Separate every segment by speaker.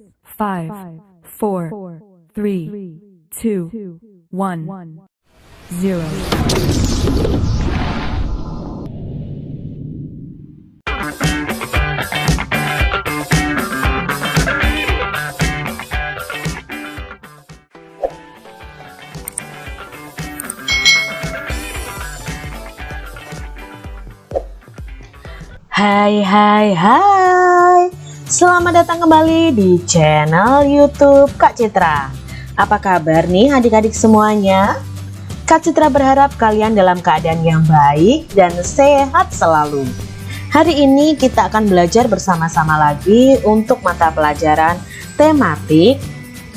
Speaker 1: 5, 4, 3, 2, 1, 0.
Speaker 2: Hai, selamat datang kembali di channel YouTube Kak Citra. Apa kabar nih adik-adik semuanya? Kak Citra berharap kalian dalam keadaan yang baik dan sehat selalu. Hari ini kita akan belajar bersama-sama lagi untuk mata pelajaran tematik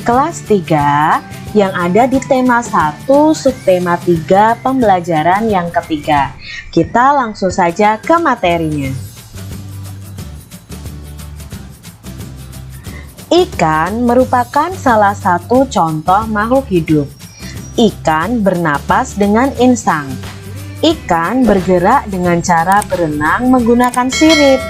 Speaker 2: kelas 3 yang ada di tema 1 subtema 3 pembelajaran yang ketiga. Kita langsung saja ke materinya. Ikan merupakan salah satu contoh makhluk hidup. Ikan bernapas dengan insang. Ikan bergerak dengan cara berenang menggunakan sirip.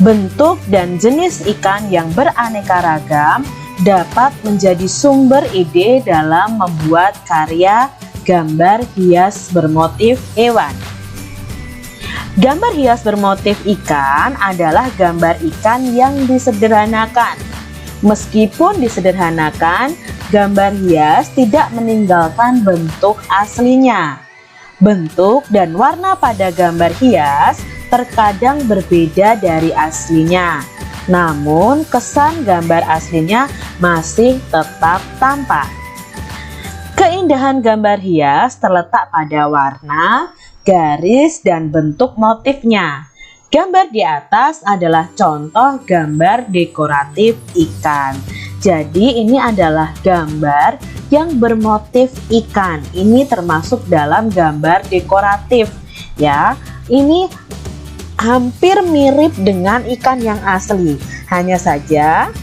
Speaker 2: Bentuk dan jenis ikan yang beraneka ragam dapat menjadi sumber ide dalam membuat karya gambar hias bermotif hewan. Gambar hias bermotif ikan adalah gambar ikan yang disederhanakan. Meskipun disederhanakan, gambar hias tidak meninggalkan bentuk aslinya. Bentuk dan warna pada gambar hias terkadang berbeda dari aslinya. Namun, kesan gambar aslinya masih tetap tampak. Keindahan gambar hias terletak pada warna, garis, dan bentuk motifnya. Gambar di atas adalah contoh gambar dekoratif ikan. Jadi ini adalah gambar yang bermotif ikan. Ini termasuk dalam gambar dekoratif ya. Ini hampir mirip dengan ikan yang asli. Hanya saja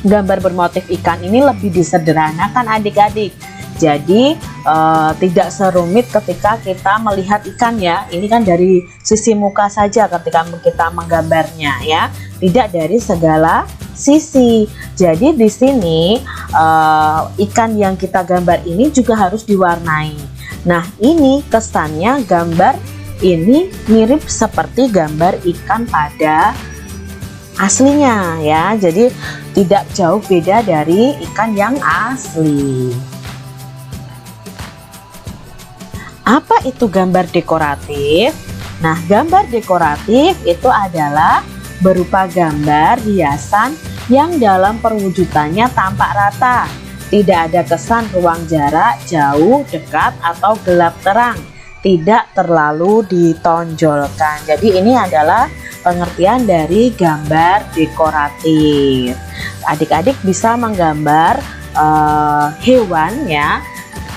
Speaker 2: gambar bermotif ikan ini lebih disederhanakan adik-adik. Jadi tidak serumit ketika kita melihat ikan ya. Ini kan dari sisi muka saja ketika kita menggambarnya ya. Tidak dari segala sisi. Jadi di sini ikan yang kita gambar ini juga harus diwarnai. Nah, ini kesannya gambar ini mirip seperti gambar ikan pada aslinya ya. Jadi tidak jauh beda dari ikan yang asli. Apa itu gambar dekoratif? Nah, gambar dekoratif itu adalah berupa gambar hiasan yang dalam perwujudannya tampak rata. Tidak ada kesan ruang jarak, jauh, dekat, atau gelap terang. Tidak terlalu ditonjolkan. Jadi ini adalah pengertian dari gambar dekoratif. Adik-adik bisa menggambar hewan ya,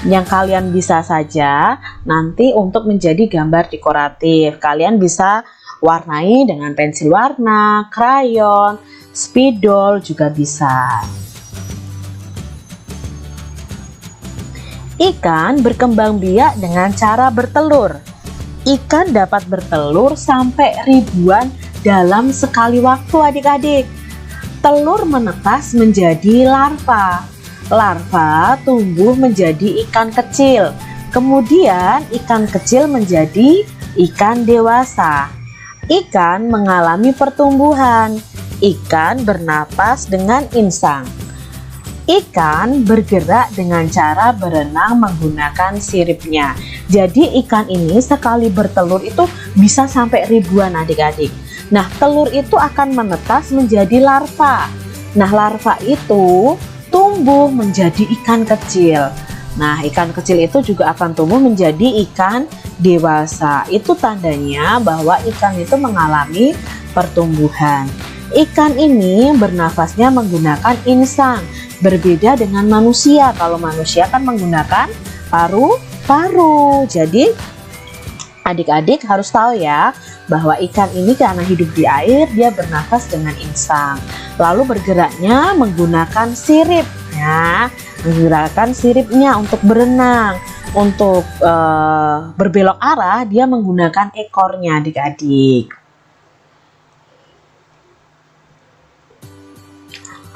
Speaker 2: yang kalian bisa saja nanti untuk menjadi gambar dekoratif. Kalian bisa warnai dengan pensil warna, krayon, spidol juga bisa. Ikan berkembang biak dengan cara bertelur. Ikan dapat bertelur sampai ribuan dalam sekali waktu adik-adik. Telur menetas menjadi larva. Larva tumbuh menjadi ikan kecil. Kemudian ikan kecil menjadi ikan dewasa. Ikan mengalami pertumbuhan. Ikan bernapas dengan insang. Ikan bergerak dengan cara berenang menggunakan siripnya. Jadi ikan ini sekali bertelur itu bisa sampai ribuan adik-adik. Nah, telur itu akan menetas menjadi larva. Nah, larva itu tumbuh menjadi ikan kecil. Nah, ikan kecil itu juga akan tumbuh menjadi ikan dewasa. Itu tandanya bahwa ikan itu mengalami pertumbuhan. Ikan ini bernafasnya menggunakan insang. Berbeda dengan manusia. Kalau manusia kan menggunakan paru-paru. Jadi adik-adik harus tahu ya, bahwa ikan ini karena hidup di air, dia bernafas dengan insang. Lalu bergeraknya menggunakan sirip. Ya, menggunakan siripnya untuk berenang. Untuk berbelok arah, dia menggunakan ekornya adik-adik.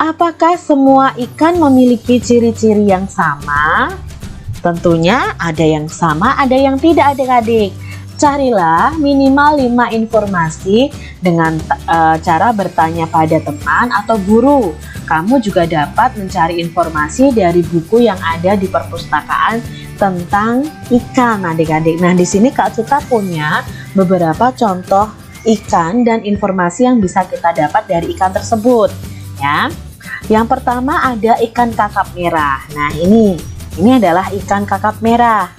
Speaker 2: Apakah semua ikan memiliki ciri-ciri yang sama? Tentunya ada yang sama, ada yang tidak adik-adik. Carilah minimal 5 informasi dengan cara bertanya pada teman atau guru. Kamu juga dapat mencari informasi dari buku yang ada di perpustakaan tentang ikan adik-adik. Nah, di sini Kak Cita punya beberapa contoh ikan dan informasi yang bisa kita dapat dari ikan tersebut ya. Yang pertama ada ikan kakap merah. Nah, ini adalah ikan kakap merah.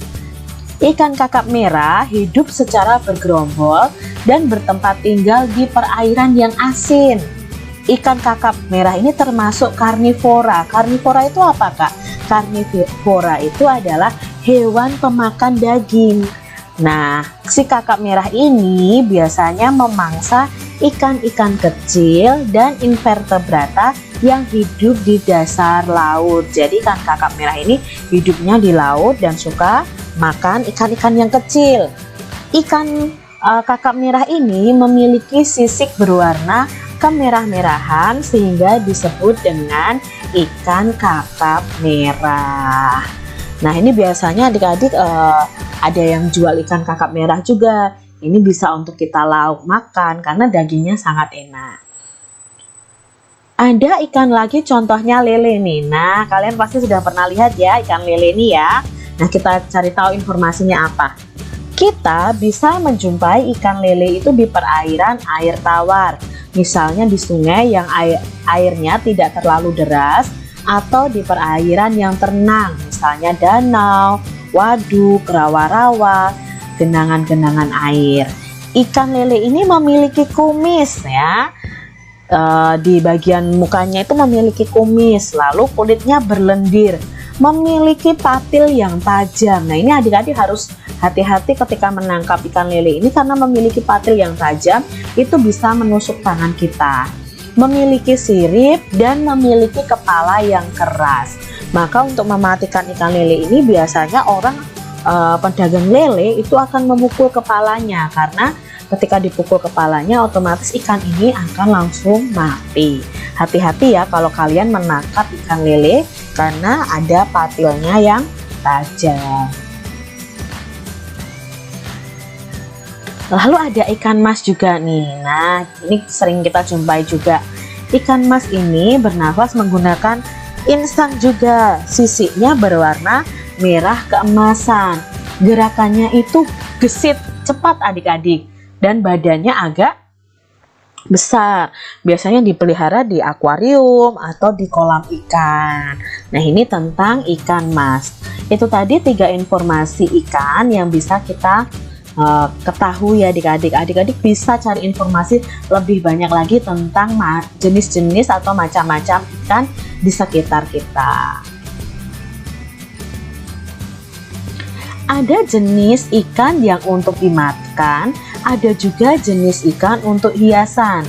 Speaker 2: Ikan kakap merah hidup secara bergerombol dan bertempat tinggal di perairan yang asin. Ikan kakap merah ini termasuk karnivora. Karnivora itu apa, Kak? Karnivora itu adalah hewan pemakan daging. Nah, si kakap merah ini biasanya memangsa ikan-ikan kecil dan invertebrata yang hidup di dasar laut. Jadi ikan kakap merah ini hidupnya di laut dan suka makan ikan-ikan yang kecil. Ikan kakap merah ini memiliki sisik berwarna kemerah-merahan sehingga disebut dengan ikan kakap merah. Nah, ini biasanya adik-adik ada yang jual ikan kakap merah juga. Ini bisa untuk kita lauk makan karena dagingnya sangat enak. Ada ikan lagi, contohnya lele nih. Nah, kalian pasti sudah pernah lihat ya ikan lele ini ya. Nah, kita cari tahu informasinya apa. Kita bisa menjumpai ikan lele itu di perairan air tawar. Misalnya di sungai yang airnya tidak terlalu deras, atau di perairan yang tenang, misalnya danau, waduk, rawa-rawa, genangan-genangan air. Ikan lele ini memiliki kumis ya. Di bagian mukanya itu memiliki kumis, lalu kulitnya berlendir, memiliki patil yang tajam. Nah, ini adik-adik harus hati-hati ketika menangkap ikan lele ini karena memiliki patil yang tajam, itu bisa menusuk tangan kita. Memiliki sirip dan memiliki kepala yang keras. Maka untuk mematikan ikan lele ini biasanya orang pedagang lele itu akan memukul kepalanya, karena ketika dipukul kepalanya otomatis ikan ini akan langsung mati. Hati-hati ya kalau kalian menangkap ikan lele karena ada patilnya yang tajam. Lalu ada ikan mas juga nih. Nah, ini sering kita jumpai juga. Ikan mas ini bernafas menggunakan insang juga. Sisiknya berwarna merah keemasan. Gerakannya itu gesit, cepat adik-adik. Dan badannya agak besar. Biasanya dipelihara di akuarium atau di kolam ikan. Nah, ini tentang ikan mas. Itu tadi 3 informasi ikan yang bisa kita ketahui ya adik-adik. Adik-adik bisa cari informasi lebih banyak lagi tentang jenis-jenis atau macam-macam ikan di sekitar kita. Ada jenis ikan yang untuk dimakan, ada juga jenis ikan untuk hiasan.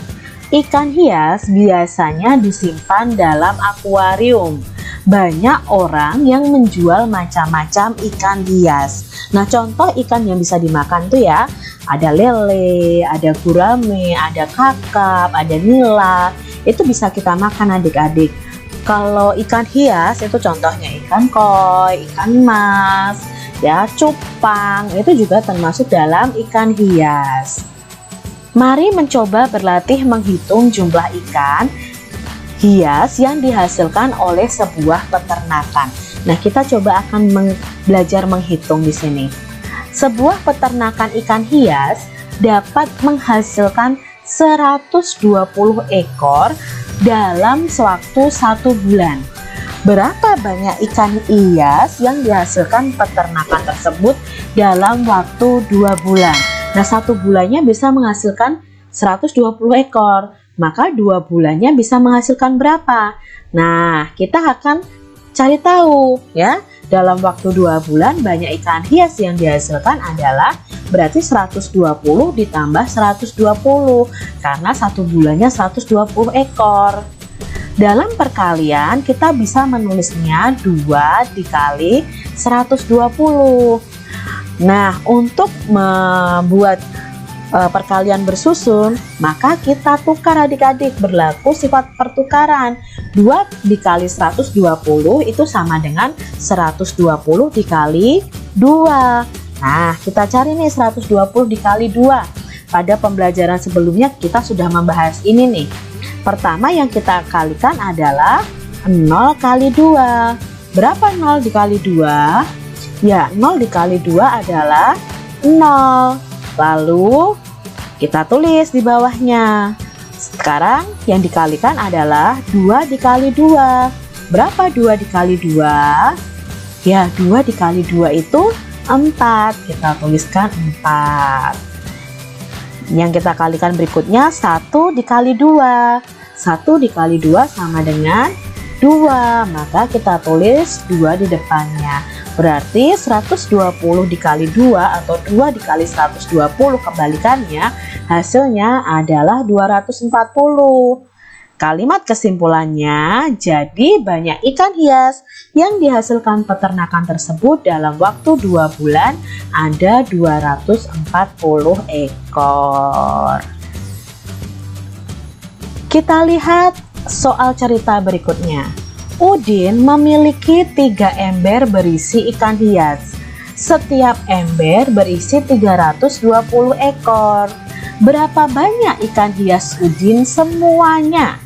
Speaker 2: Ikan hias biasanya disimpan dalam akuarium. Banyak orang yang menjual macam-macam ikan hias. Nah, contoh ikan yang bisa dimakan tuh ya, ada lele, ada gurame, ada kakap, ada nila. Itu bisa kita makan adik-adik. Kalau ikan hias itu contohnya ikan koi, ikan mas, ya, cupang, itu juga termasuk dalam ikan hias. Mari mencoba berlatih menghitung jumlah ikan hias yang dihasilkan oleh sebuah peternakan. Nah, kita coba akan belajar menghitung di sini. Sebuah peternakan ikan hias dapat menghasilkan 120 ekor dalam sewaktu 1 bulan. Berapa banyak ikan hias yang dihasilkan peternakan tersebut dalam waktu 2 bulan? Nah, 1 bulannya bisa menghasilkan 120 ekor. Maka 2 bulannya bisa menghasilkan berapa? Nah, kita akan cari tahu ya. Dalam waktu 2 bulan banyak ikan hias yang dihasilkan adalah berarti 120 ditambah 120 karena 1 bulannya 120 ekor. Dalam perkalian kita bisa menulisnya 2 dikali 120. Nah, untuk membuat perkalian bersusun, maka kita tukar adik-adik, berlaku sifat pertukaran. 2 dikali 120 itu sama dengan 120 dikali 2. Nah, kita cari nih 120 dikali 2. Pada pembelajaran sebelumnya kita sudah membahas ini nih. Pertama yang kita kalikan adalah 0 kali 2. Berapa 0 dikali 2? Ya, 0 dikali 2 adalah 0. Lalu kita tulis di bawahnya. Sekarang yang dikalikan adalah 2 dikali 2. Berapa 2 dikali 2? Ya, 2 dikali 2 itu 4. Kita tuliskan 4. Yang kita kalikan berikutnya 1 dikali 2. 1 dikali 2 sama dengan 2. Maka kita tulis 2 di depannya. Berarti 120 dikali 2 atau 2 dikali 120 kebalikannya, hasilnya adalah 240. Kalimat kesimpulannya, jadi banyak ikan hias yang dihasilkan peternakan tersebut dalam waktu 2 bulan ada 240 ekor. Kita lihat soal cerita berikutnya. Udin memiliki 3 ember berisi ikan hias. Setiap ember berisi 320 ekor. Berapa banyak ikan hias Udin semuanya?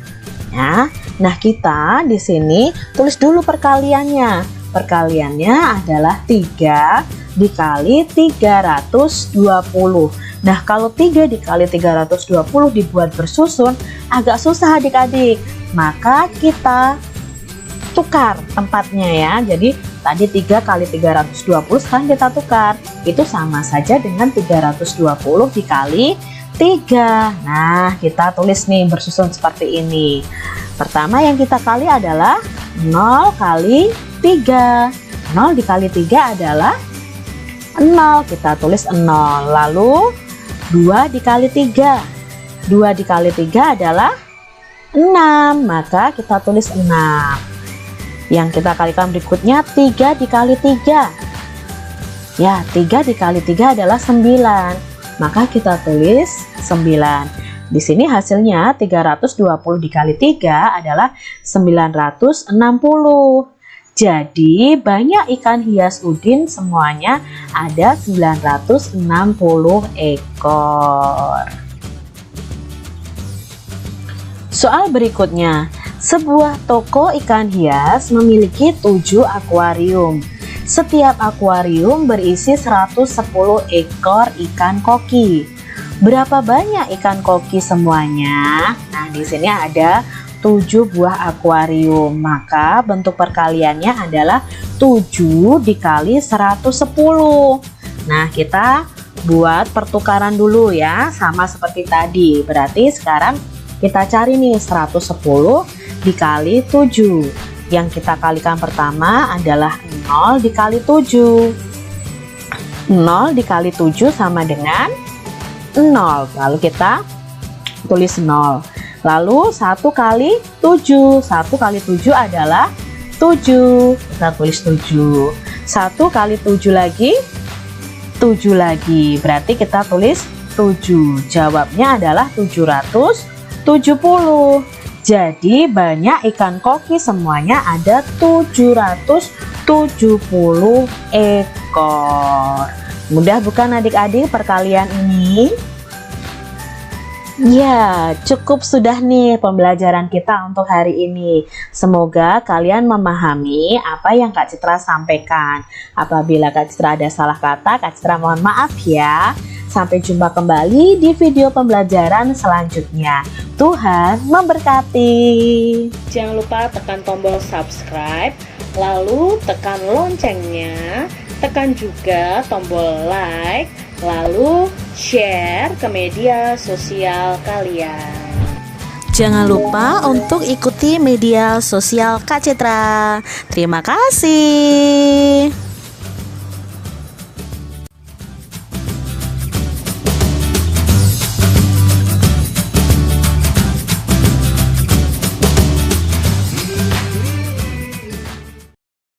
Speaker 2: Ya, nah kita di sini tulis dulu perkaliannya. Perkaliannya adalah 3 dikali 320. Nah, kalau 3 dikali 320 dibuat bersusun agak susah adik-adik. Maka kita tukar tempatnya ya. Jadi tadi 3 kali 320, sekarang kita tukar. Itu sama saja dengan 320 dikali 3. Nah, kita tulis nih bersusun seperti ini. Pertama yang kita kali adalah 0 kali 3. 0 dikali 3 adalah 0. Kita tulis 0. Lalu 2 dikali 3. 2 dikali 3 adalah 6. Maka kita tulis 6. Yang kita kalikan berikutnya 3 dikali 3. Ya, 3 dikali 3 adalah 9. Maka kita tulis 9. Di sini hasilnya 320 dikali 3 adalah 960. Jadi banyak ikan hias Udin semuanya ada 960 ekor. Soal berikutnya. Sebuah toko ikan hias memiliki 7 akuarium. Setiap akuarium berisi 110 ekor ikan koki. Berapa banyak ikan koki semuanya? Nah, di sini ada 7 buah akuarium. Maka bentuk perkaliannya adalah 7 dikali 110. Nah, kita buat pertukaran dulu ya, sama seperti tadi. Berarti sekarang kita cari nih 110 dikali 7. Yang kita kalikan pertama adalah 0 dikali 7. 0 dikali 7 sama dengan 0. Lalu kita tulis 0. Lalu 1 kali 7. 1 kali 7 adalah 7. Kita tulis 7. 1 kali 7 lagi 7 lagi. Berarti kita tulis 7. Jawabnya adalah 770. Jadi banyak ikan koki semuanya ada 770 ekor. Mudah bukan adik-adik perkalian ini? Ya, cukup sudah nih pembelajaran kita untuk hari ini. Semoga kalian memahami apa yang Kak Citra sampaikan. Apabila Kak Citra ada salah kata, Kak Citra mohon maaf ya. Sampai jumpa kembali di video pembelajaran selanjutnya. Tuhan memberkati. Jangan lupa tekan tombol subscribe, lalu tekan loncengnya, tekan juga tombol like, lalu share ke media sosial kalian. Jangan lupa untuk ikuti media sosial Kak Citra. Terima kasih.